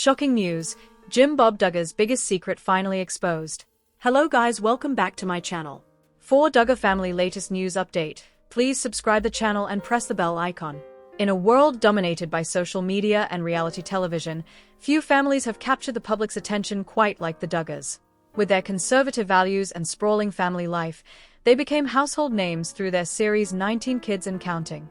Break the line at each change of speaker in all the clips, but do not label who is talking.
Shocking news, Jim Bob Duggar's biggest secret finally exposed. Hello guys, welcome back to my channel. For Duggar Family latest news update, please subscribe the channel and press the bell icon. In a world dominated by social media and reality television, few families have captured the public's attention quite like the Duggars. With their conservative values and sprawling family life, they became household names through their series 19 Kids and Counting.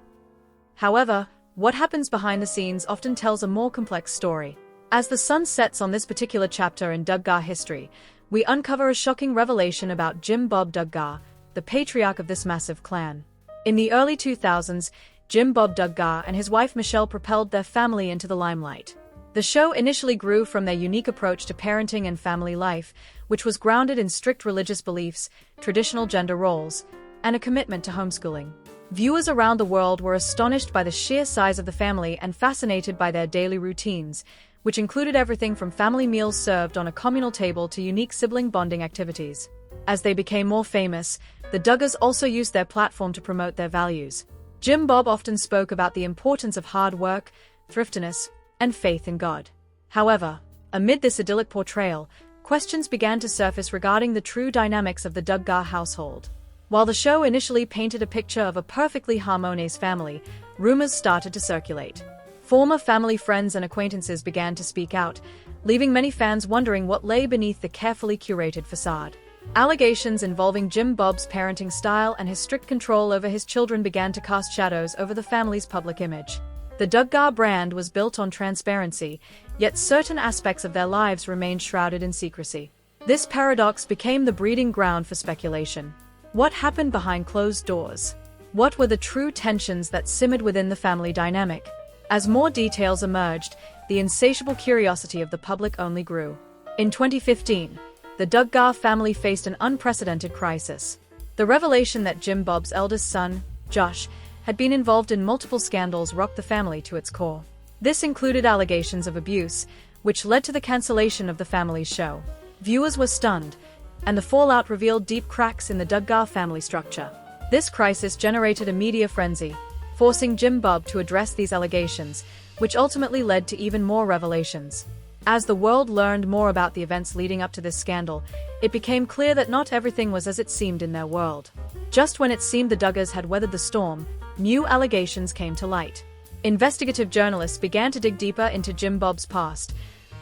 However, what happens behind the scenes often tells a more complex story. As the sun sets on this particular chapter in Duggar history, we uncover a shocking revelation about Jim Bob Duggar, the patriarch of this massive clan. In the early 2000s, Jim Bob Duggar and his wife Michelle propelled their family into the limelight. The show initially grew from their unique approach to parenting and family life, which was grounded in strict religious beliefs, traditional gender roles, and a commitment to homeschooling. Viewers around the world were astonished by the sheer size of the family and fascinated by their daily routines, which included everything from family meals served on a communal table to unique sibling bonding activities. As they became more famous, the Duggars also used their platform to promote their values. Jim Bob often spoke about the importance of hard work, thriftiness, and faith in God. However, amid this idyllic portrayal, questions began to surface regarding the true dynamics of the Duggar household. While the show initially painted a picture of a perfectly harmonious family, rumors started to circulate. Former family friends and acquaintances began to speak out, leaving many fans wondering what lay beneath the carefully curated facade. Allegations involving Jim Bob's parenting style and his strict control over his children began to cast shadows over the family's public image. The Duggar brand was built on transparency, yet certain aspects of their lives remained shrouded in secrecy. This paradox became the breeding ground for speculation. What happened behind closed doors? What were the true tensions that simmered within the family dynamic? As more details emerged, the insatiable curiosity of the public only grew. In 2015, the Duggar family faced an unprecedented crisis. The revelation that Jim Bob's eldest son, Josh, had been involved in multiple scandals rocked the family to its core. This included allegations of abuse, which led to the cancellation of the family's show. Viewers were stunned, and the fallout revealed deep cracks in the Duggar family structure. This crisis generated a media frenzy, forcing Jim Bob to address these allegations, which ultimately led to even more revelations. As the world learned more about the events leading up to this scandal, it became clear that not everything was as it seemed in their world. Just when it seemed the Duggars had weathered the storm, new allegations came to light. Investigative journalists began to dig deeper into Jim Bob's past,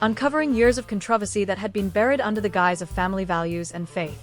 uncovering years of controversy that had been buried under the guise of family values and faith.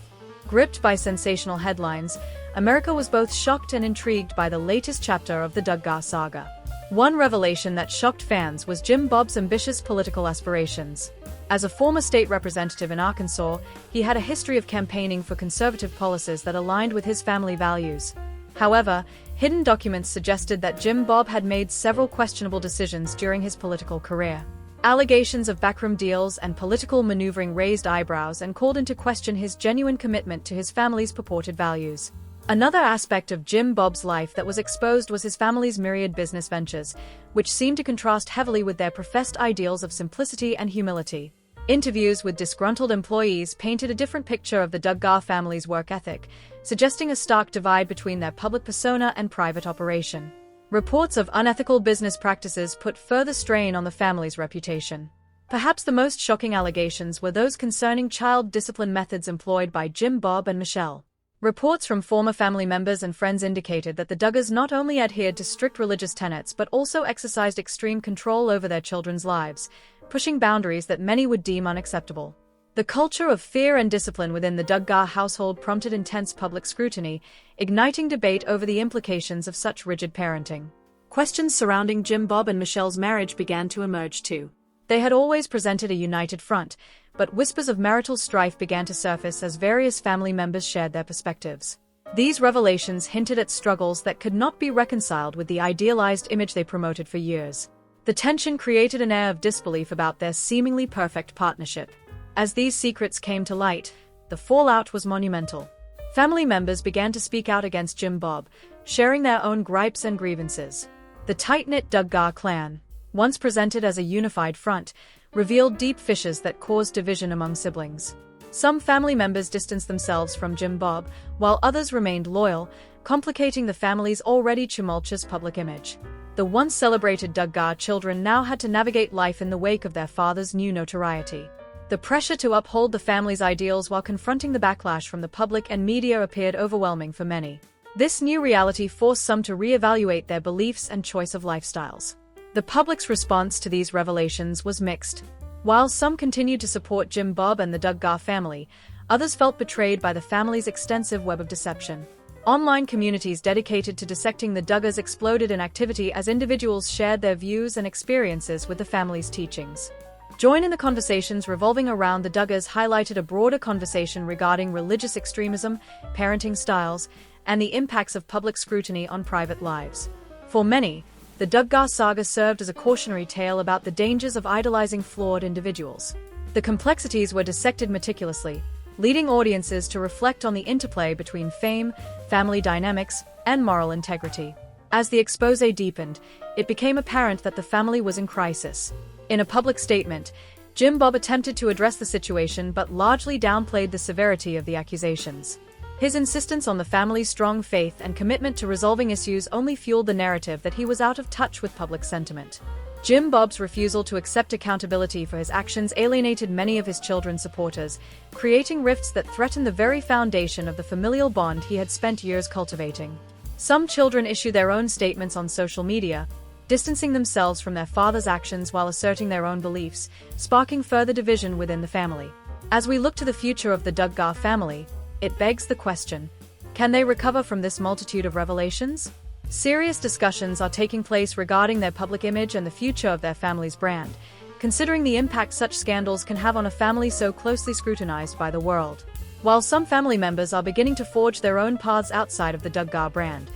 Gripped by sensational headlines, America was both shocked and intrigued by the latest chapter of the Duggar saga. One revelation that shocked fans was Jim Bob's ambitious political aspirations. As a former state representative in Arkansas, he had a history of campaigning for conservative policies that aligned with his family values. However, hidden documents suggested that Jim Bob had made several questionable decisions during his political career. Allegations of backroom deals and political maneuvering raised eyebrows and called into question his genuine commitment to his family's purported values. Another aspect of Jim Bob's life that was exposed was his family's myriad business ventures, which seemed to contrast heavily with their professed ideals of simplicity and humility. Interviews with disgruntled employees painted a different picture of the Duggar family's work ethic, suggesting a stark divide between their public persona and private operation. Reports of unethical business practices put further strain on the family's reputation. Perhaps the most shocking allegations were those concerning child discipline methods employed by Jim Bob and Michelle. Reports from former family members and friends indicated that the Duggars not only adhered to strict religious tenets but also exercised extreme control over their children's lives, pushing boundaries that many would deem unacceptable. The culture of fear and discipline within the Duggar household prompted intense public scrutiny, igniting debate over the implications of such rigid parenting. Questions surrounding Jim Bob and Michelle's marriage began to emerge too. They had always presented a united front, but whispers of marital strife began to surface as various family members shared their perspectives. These revelations hinted at struggles that could not be reconciled with the idealized image they promoted for years. The tension created an air of disbelief about their seemingly perfect partnership. As these secrets came to light, the fallout was monumental. Family members began to speak out against Jim Bob, sharing their own gripes and grievances. The tight-knit Duggar clan, once presented as a unified front, revealed deep fissures that caused division among siblings. Some family members distanced themselves from Jim Bob, while others remained loyal, complicating the family's already tumultuous public image. The once celebrated Duggar children now had to navigate life in the wake of their father's new notoriety. The pressure to uphold the family's ideals while confronting the backlash from the public and media appeared overwhelming for many. This new reality forced some to re-evaluate their beliefs and choice of lifestyles. The public's response to these revelations was mixed. While some continued to support Jim Bob and the Duggar family, others felt betrayed by the family's extensive web of deception. Online communities dedicated to dissecting the Duggars exploded in activity as individuals shared their views and experiences with the family's teachings. Join in the conversations revolving around the Duggars highlighted a broader conversation regarding religious extremism, parenting styles, and the impacts of public scrutiny on private lives. For many, the Duggar saga served as a cautionary tale about the dangers of idolizing flawed individuals. The complexities were dissected meticulously, leading audiences to reflect on the interplay between fame, family dynamics, and moral integrity. As the exposé deepened, it became apparent that the family was in crisis. In a public statement, Jim Bob attempted to address the situation but largely downplayed the severity of the accusations. His insistence on the family's strong faith and commitment to resolving issues only fueled the narrative that he was out of touch with public sentiment. Jim Bob's refusal to accept accountability for his actions alienated many of his children's supporters, creating rifts that threatened the very foundation of the familial bond he had spent years cultivating. Some children issue their own statements on social media, distancing themselves from their father's actions while asserting their own beliefs, sparking further division within the family. As we look to the future of the Duggar family, it begs the question, can they recover from this multitude of revelations? Serious discussions are taking place regarding their public image and the future of their family's brand, considering the impact such scandals can have on a family so closely scrutinized by the world. While some family members are beginning to forge their own paths outside of the Duggar brand,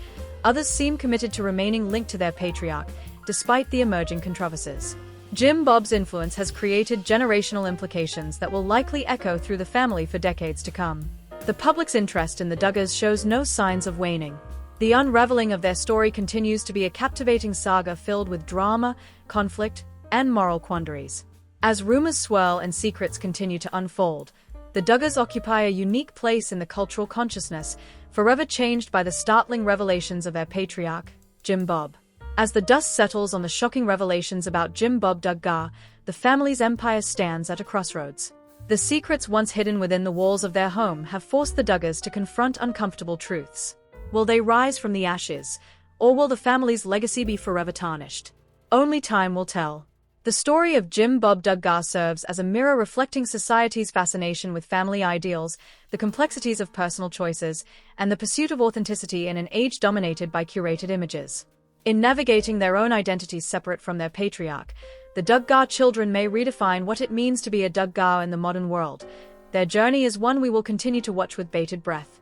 others seem committed to remaining linked to their patriarch, despite the emerging controversies. Jim Bob's influence has created generational implications that will likely echo through the family for decades to come. The public's interest in the Duggars shows no signs of waning. The unraveling of their story continues to be a captivating saga filled with drama, conflict, and moral quandaries. As rumors swirl and secrets continue to unfold, the Duggars occupy a unique place in the cultural consciousness, forever changed by the startling revelations of their patriarch, Jim Bob. As the dust settles on the shocking revelations about Jim Bob Duggar, the family's empire stands at a crossroads. The secrets once hidden within the walls of their home have forced the Duggars to confront uncomfortable truths. Will they rise from the ashes, or will the family's legacy be forever tarnished? Only time will tell. The story of Jim Bob Duggar serves as a mirror reflecting society's fascination with family ideals, the complexities of personal choices, and the pursuit of authenticity in an age dominated by curated images. In navigating their own identities separate from their patriarch, the Duggar children may redefine what it means to be a Duggar in the modern world. Their journey is one we will continue to watch with bated breath.